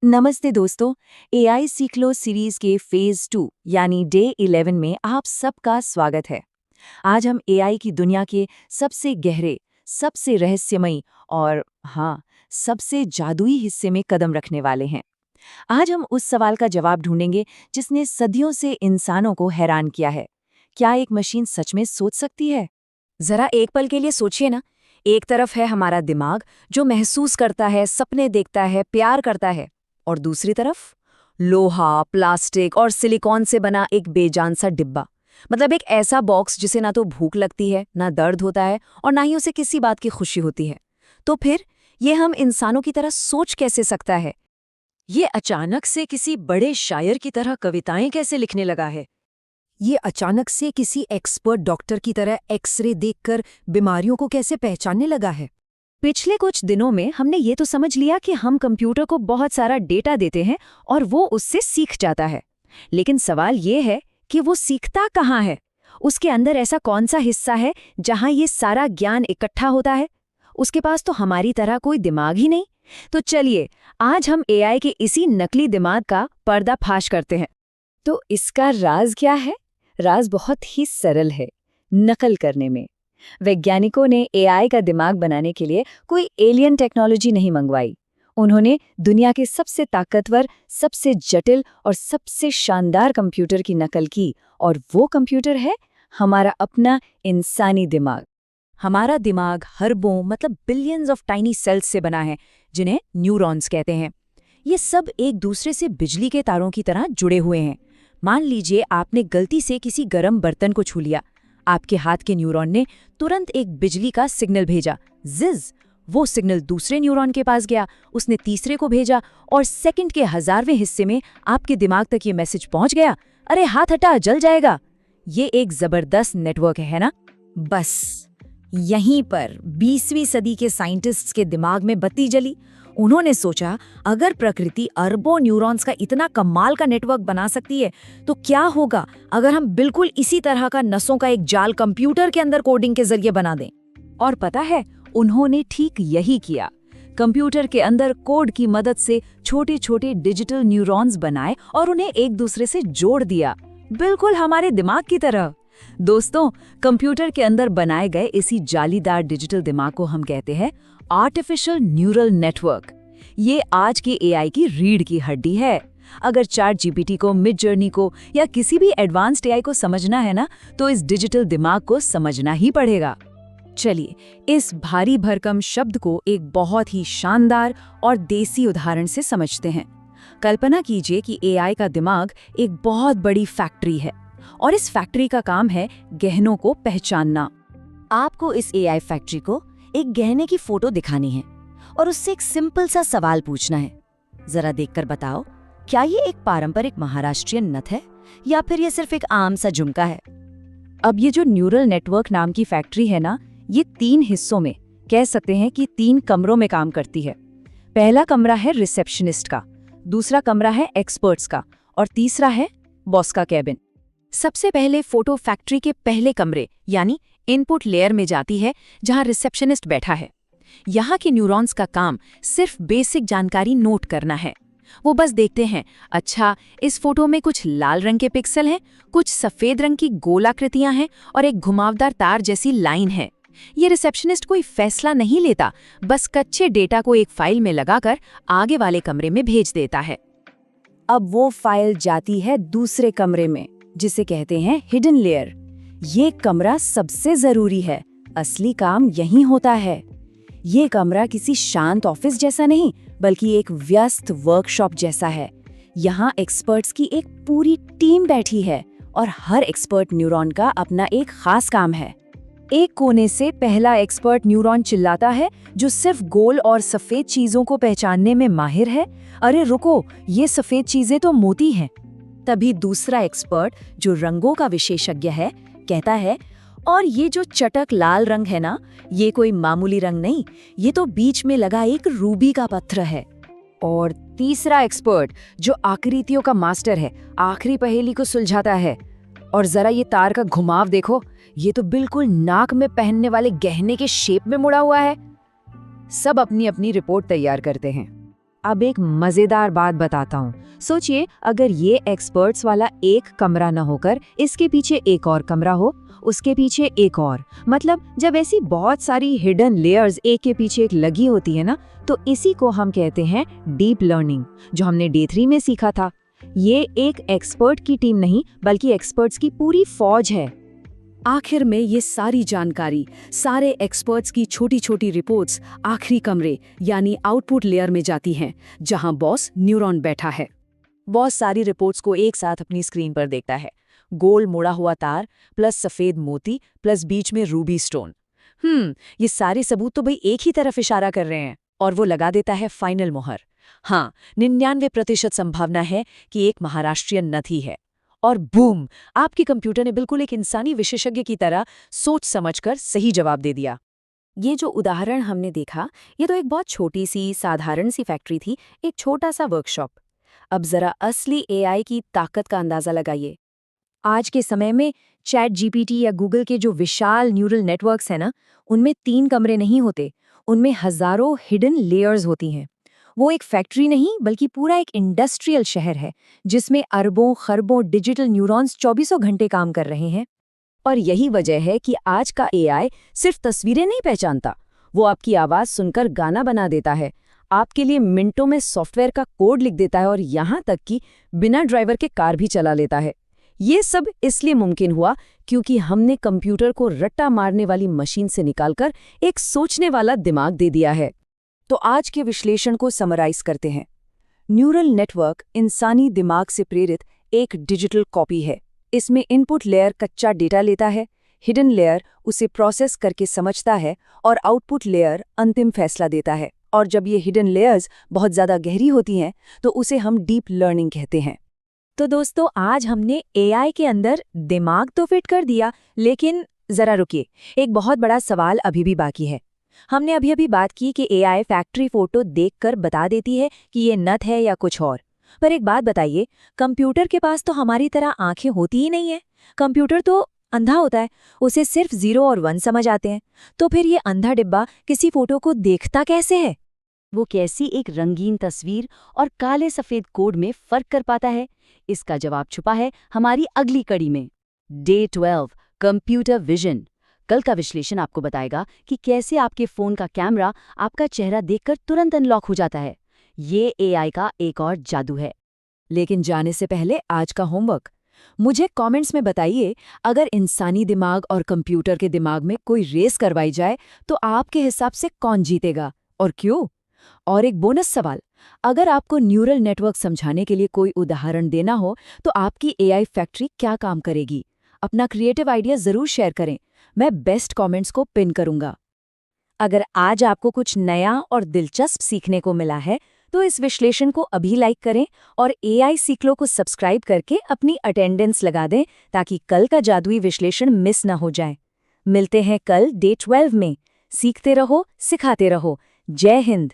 नमस्ते दोस्तों। एआई सीख लो सीरीज के फेज 2 यानी डे 11 में आप सबका स्वागत है। आज हम एआई की दुनिया के सबसे गहरे, सबसे रहस्यमयी और सबसे जादुई हिस्से में कदम रखने वाले हैं। आज हम उस सवाल का जवाब ढूंढेंगे जिसने सदियों से इंसानों को हैरान किया है। क्या एक मशीन सच में सोच सकती है? जरा एक पल के लिए सोचिए ना। एक तरफ है हमारा दिमाग जो महसूस करता है, सपने देखता है, प्यार करता है, और दूसरी तरफ लोहा, प्लास्टिक और सिलिकॉन से बना एक बेजान सा डिब्बा। मतलब एक ऐसा बॉक्स जिसे ना तो भूख लगती है, ना दर्द होता है, और ना ही उसे किसी बात की खुशी होती है। तो फिर ये हम इंसानों की तरह सोच कैसे सकता है? ये अचानक से किसी बड़े शायर की तरह कविताएं कैसे लिखने लगा है? ये अचानक से किसी एक्सपर्ट डॉक्टर की तरह एक्सरे देखकर बीमारियों को कैसे पहचानने लगा है? पिछले कुछ दिनों में हमने ये तो समझ लिया कि हम कंप्यूटर को बहुत सारा डेटा देते हैं और वो उससे सीख जाता है। लेकिन सवाल ये है कि वो सीखता कहाँ है? उसके अंदर ऐसा कौन सा हिस्सा है जहाँ ये सारा ज्ञान इकट्ठा होता है? उसके पास तो हमारी तरह कोई दिमाग ही नहीं। तो चलिए, आज हम एआई के इसी नकली दिमाग का पर्दाफाश करते हैं। तो इसका राज क्या है? राज बहुत ही सरल है, नकल करने में। वैज्ञानिकों ने एआई का दिमाग बनाने के लिए कोई एलियन टेक्नोलॉजी नहीं मंगवाई। उन्होंने दुनिया के सबसे ताकतवर, सबसे जटिल और सबसे शानदार कंप्यूटर की नकल की, और वो कंप्यूटर है हमारा अपना इंसानी दिमाग। हमारा दिमाग अरबों मतलब बिलियंस ऑफ टाइनी सेल्स से बना है, जिन्हें न्यूरॉन्स कहते हैं। ये सब एक दूसरे से बिजली के तारों की तरह जुड़े हुए हैं। मान लीजिए आपने गलती से किसी गर्म बर्तन को छू लिया। आपके हाथ के न्यूरॉन ने तुरंत एक बिजली का सिग्नल भेजा, जिज। वो सिग्नल दूसरे न्यूरॉन के पास गया, उसने तीसरे को भेजा, और सेकंड के 1000वें हिस्से में आपके दिमाग तक ये मैसेज पहुंच गया, अरे हाथ हटा, जल जाएगा। ये एक जबरदस्त नेटवर्क है ना? बस यहीं पर 20वीं सदी के साइंटिस्ट्स के दिमाग में बत्ती जली। उन्होंने सोचा, अगर प्रकृति अरबों न्यूरॉन्स का इतना कमाल का नेटवर्क बना सकती है, तो क्या होगा अगर हम बिल्कुल इसी तरह का नसों का एक जाल कंप्यूटर के अंदर कोडिंग के जरिए बना दें? और पता है, उन्होंने ठीक यही किया। कंप्यूटर के अंदर कोड की मदद से छोटे छोटे डिजिटल न्यूरॉन्स बनाए और उन्हें एक दूसरे से जोड़ दिया, बिल्कुल हमारे दिमाग की तरह। दोस्तों, कंप्यूटर के अंदर बनाए गए इसी जालीदार डिजिटल दिमाग को हम कहते हैं आर्टिफिशियल न्यूरल नेटवर्क। ये आज के एआई की रीढ़ की हड्डी है। अगर चैट जीपीटी को, मिड जर्नी को या किसी भी एडवांस्ड एआई को समझना है ना, तो इस डिजिटल दिमाग को समझना ही पड़ेगा। चलिए, इस भारी भरकम शब्द को एक बहुत ही शानदार और देसी उदाहरण से समझते हैं। कल्पना कीजिए कि एआई का दिमाग एक बहुत बड़ी फैक्ट्री है, और इस फैक्ट्री का काम है गहनों को पहचानना। आपको इस एआई फैक्ट्री को एक गहने की फोटो दिखानी है और उससे एक सिंपल सा सवाल पूछना है। जरा देखकर बताओ, क्या ये एक पारंपरिक महाराष्ट्रीयन नथ है या फिर ये सिर्फ एक आम सा झुमका है? अब ये जो न्यूरल नेटवर्क नाम की फैक्ट्री है ना, ये 3 हिस्सों में, कह सकते हैं कि 3 कमरों में काम करती है। पहला कमरा है रिसेप्शनिस्ट का, दूसरा कमरा है एक्सपर्ट्स का, और तीसरा है बॉस का कैबिन। सबसे पहले फोटो फैक्ट्री के पहले कमरे यानी इनपुट लेयर में जाती है, जहां रिसेप्शनिस्ट बैठा है। यहाँ के न्यूरॉन्स का काम सिर्फ बेसिक जानकारी नोट करना है। वो बस देखते हैं, अच्छा इस फोटो में कुछ लाल रंग के पिक्सल हैं, कुछ सफेद रंग की गोलाकृतियां हैं और एक घुमावदार तार जैसी लाइन है। ये रिसेप्शनिस्ट कोई फैसला नहीं लेता, बस कच्चे डेटा को एक फाइल में लगाकर आगे वाले कमरे में भेज देता है। अब वो फाइल जाती है दूसरे कमरे में, जिसे कहते हैं हिडन लेयर। ये कमरा सबसे जरूरी है, असली काम यहीं होता है। ये कमरा किसी शांत ऑफिस जैसा नहीं, बल्कि एक व्यस्त वर्कशॉप जैसा है। यहाँ एक्सपर्ट्स की एक पूरी टीम बैठी है, और हर एक्सपर्ट न्यूरॉन का अपना एक खास काम है। एक कोने से पहला एक्सपर्ट न्यूरॉन चिल्लाता है, जो सिर्फ गोल और सफेद चीजों को पहचानने में माहिर है, अरे रुको, ये सफेद चीजें तो मोती हैं। तभी दूसरा एक्सपर्ट, जो रंगों का विशेषज्ञ है, कहता है, और ये जो चटक लाल रंग है ना, ये कोई मामूली रंग नहीं, ये तो बीच में लगा एक रूबी का पत्थर है। और तीसरा एक्सपर्ट, जो आकृतियों का मास्टर है, आखिरी पहेली को सुलझाता है, और जरा ये तार का घुमाव देखो, ये तो बिल्कुल नाक में पहनने वाले गहने के शेप में मुड़ा हुआ है। सब अपनी अपनी रिपोर्ट तैयार करते हैं। अब एक मजेदार बात बताता हूँ। सोचिए, अगर ये एक्सपर्ट्स वाला एक कमरा न होकर इसके पीछे एक और कमरा हो, उसके पीछे एक और, मतलब जब ऐसी बहुत सारी हिडन लेयर्स एक के पीछे एक लगी होती है ना, तो इसी को हम कहते हैं डीप लर्निंग, जो हमने डे 3 में सीखा था। ये एक एक्सपर्ट की टीम नहीं, बल्कि एक्सपर्ट्स की पूरी फौज है। आखिर में ये सारी जानकारी, सारे एक्सपर्ट्स की छोटी छोटी रिपोर्ट्स आखिरी कमरे यानी आउटपुट लेयर में जाती हैं, जहां बॉस न्यूरॉन बैठा है। बॉस सारी रिपोर्ट्स को एक साथ अपनी स्क्रीन पर देखता है। गोल मुड़ा हुआ तार प्लस सफेद मोती प्लस बीच में रूबी स्टोन। ये सारे सबूत तो भाई एक ही तरफ इशारा कर रहे हैं, और वो लगा देता है फाइनल मोहर। हाँ, 99% संभावना है कि एक महाराष्ट्रियन नथी है। और बूम, आपके कंप्यूटर ने बिल्कुल एक इंसानी विशेषज्ञ की तरह सोच समझकर सही जवाब दे दिया। ये जो उदाहरण हमने देखा, ये तो एक बहुत छोटी सी साधारण सी फैक्ट्री थी, एक छोटा सा वर्कशॉप। अब जरा असली एआई की ताकत का अंदाजा लगाइए। आज के समय में चैट जीपीटी या गूगल के जो विशाल न्यूरल नेटवर्क्स हैं ना, उनमें 3 कमरे नहीं होते, उनमें हजारों हिडन लेयर्स होती हैं। वो एक फैक्ट्री नहीं, बल्कि पूरा एक इंडस्ट्रियल शहर है, जिसमें अरबों खरबों डिजिटल न्यूरॉन्स 24 घंटे काम कर रहे हैं। और यही वजह है कि आज का एआई सिर्फ तस्वीरें नहीं पहचानता, वो आपकी आवाज सुनकर गाना बना देता है, आपके लिए मिनटों में सॉफ्टवेयर का कोड लिख देता है, और यहाँ तक कि बिना ड्राइवर के कार भी चला लेता है। ये सब इसलिए मुमकिन हुआ क्योंकि हमने कंप्यूटर को रट्टा मारने वाली मशीन से निकालकर एक सोचने वाला दिमाग दे दिया है। तो आज के विश्लेषण को समराइज करते हैं। न्यूरल नेटवर्क इंसानी दिमाग से प्रेरित एक डिजिटल कॉपी है। इसमें इनपुट लेयर कच्चा डेटा लेता है, हिडन लेयर उसे प्रोसेस करके समझता है, और आउटपुट लेयर अंतिम फैसला देता है। और जब ये हिडन लेयर्स बहुत ज़्यादा गहरी होती हैं, तो उसे हम डीप लर्निंग कहते हैं। तो दोस्तों, आज हमने एआई के अंदर दिमाग तो फिट कर दिया, लेकिन ज़रा रुकिए, एक बहुत बड़ा सवाल अभी भी बाकी है। हमने अभी बात की कि एआई फैक्ट्री फोटो देखकर बता देती है कि ये नथ है या कुछ और। पर एक बात बताइए, कंप्यूटर के पास तो हमारी तरह आंखें होती ही नहीं है। कंप्यूटर तो अंधा होता है, उसे सिर्फ 0 और 1 समझ आते हैं। तो फिर ये अंधा डिब्बा किसी फोटो को देखता कैसे है? वो कैसी एक रंगीन तस्वीर और काले सफेद कोड में फर्क कर पाता है? इसका जवाब छुपा है हमारी अगली कड़ी में। Day 12, computer vision. कल का विश्लेषण आपको बताएगा कि कैसे आपके फोन का कैमरा आपका चेहरा देखकर तुरंत अनलॉक हो जाता है। ये एआई का एक और जादू है। लेकिन जाने से पहले आज का होमवर्क। मुझे कमेंट्स में बताइए, अगर इंसानी दिमाग और कंप्यूटर के दिमाग में कोई रेस करवाई जाए तो आपके हिसाब से कौन जीतेगा और क्यों? और एक बोनस सवाल, अगर आपको न्यूरल नेटवर्क समझाने के लिए कोई उदाहरण देना हो तो आपकी एआई फैक्ट्री क्या काम करेगी? अपना क्रिएटिव आइडिया जरूर शेयर करें, मैं बेस्ट कमेंट्स को पिन करूंगा। अगर आज आपको कुछ नया और दिलचस्प सीखने को मिला है तो इस विश्लेषण को अभी लाइक करें और एआई सीख लो को सब्सक्राइब करके अपनी अटेंडेंस लगा दें, ताकि कल का जादुई विश्लेषण मिस न हो जाए। मिलते हैं कल डे 12 में। सीखते रहो, सिखाते रहो। जय हिंद।